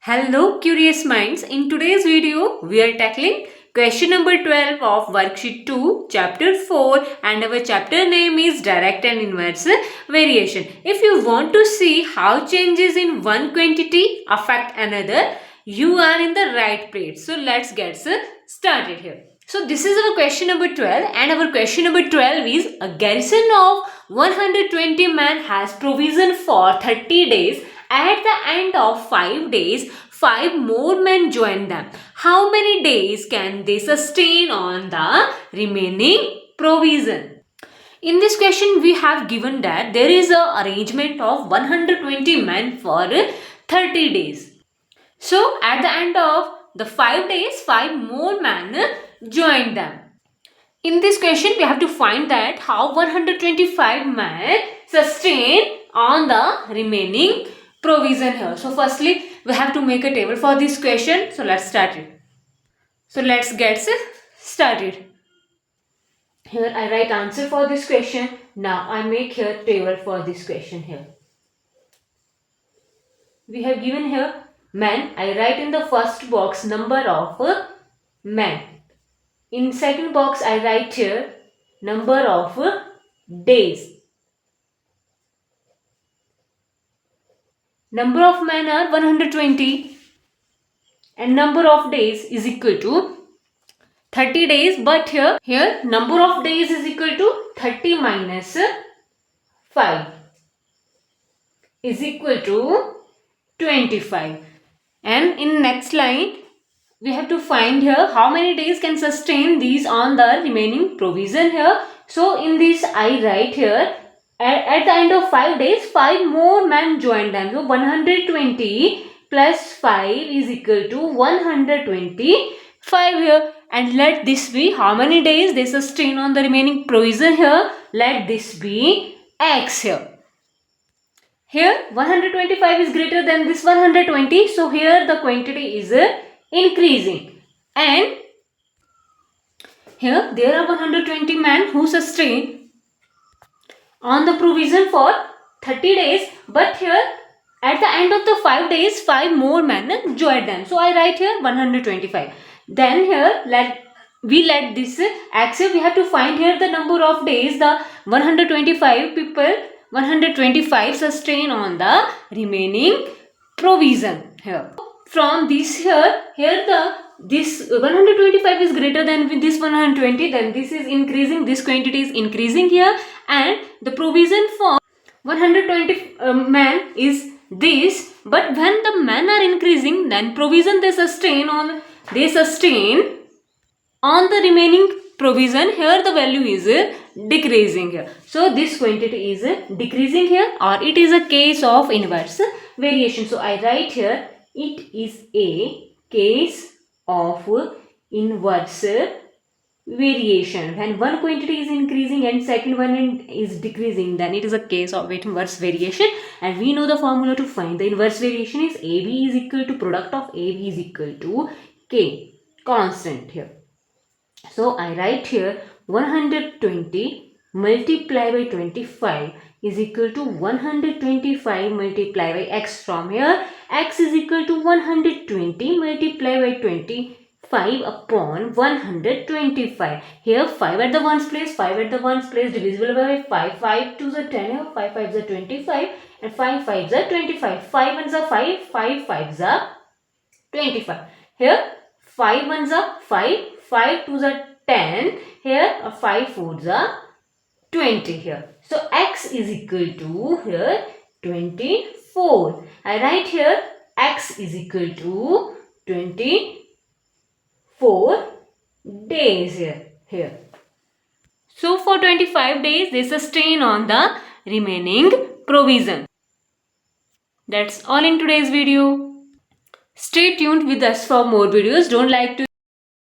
Hello curious minds, in today's video we are tackling question number 12 of worksheet 2 chapter 4 and our chapter name is direct and inverse variation. If you want to see how changes in one quantity affect another, you are in the right place. So let's get started here. So this is our question number 12 and our question number 12 is a garrison of 120 men has provision for 30 days. At the end of 5 days, 5 more men join them. How many days can they sustain on the remaining provision? In this question, we have given that there is an arrangement of 120 men for 30 days. So, at the end of the 5 days, 5 more men join them. In this question, we have to find that how 125 men sustain on the remaining provision here. So, firstly, we have to make a table for this question. So, let's start it. So, let's get started. Here, I write answer for this question. Now, I make here table for this question here. We have given here men. I write in the first box number of men. In second box, I write here number of days. Number of men are 120 and number of days is equal to 30 days, but here number of days is equal to 30 minus 5 is equal to 25. And in next line, we have to find here how many days can sustain these on the remaining provision here. So in this I write here at the end of 5 days 5 more men join them. So 120 plus 5 is equal to 125 here. And let this be how many days they sustain on the remaining provision here. Let this be x here. Here 125 is greater than this 120. So here the quantity is increasing. And here there are 120 men who sustain on the provision for 30 days. But here at the end of the 5 days 5 more men join them. So I write here 125. Then here let this x, we have to find here the number of days the 125 people 125 sustain on the remaining provision here. From this here this 125 is greater than this 120, then this is increasing, this quantity is increasing here, and the provision for 120 men is this. But when the men are increasing, then provision they sustain on the remaining provision. Here the value is decreasing here. So this quantity is decreasing here, or it is a case of inverse variation. So I write here it is a case of inverse variation. When one quantity is increasing and second one is decreasing, then it is a case of inverse variation. And we know the formula to find the inverse variation is AB is equal to product of AB is equal to K constant here. So I write here 120 multiplied by 25 is equal to 125 multiplied by x. From here x is equal to 120 multiplied by 25 upon 125. Here 5 at the ones place, 5 at the ones place, divisible by 5. 5 2s are 10, here 5 5s are 25 and 5 5s are 25. 5 1s are 5, 5 5s are 25. Here 5 1s are 5, 5 2s are 10, here 5 4s are 20 here. So x is equal to here 24. I write here x is equal to 24 days here. So for 25 days they sustain on the remaining provision. That's all in today's video. Stay tuned with us for more videos. Don't like to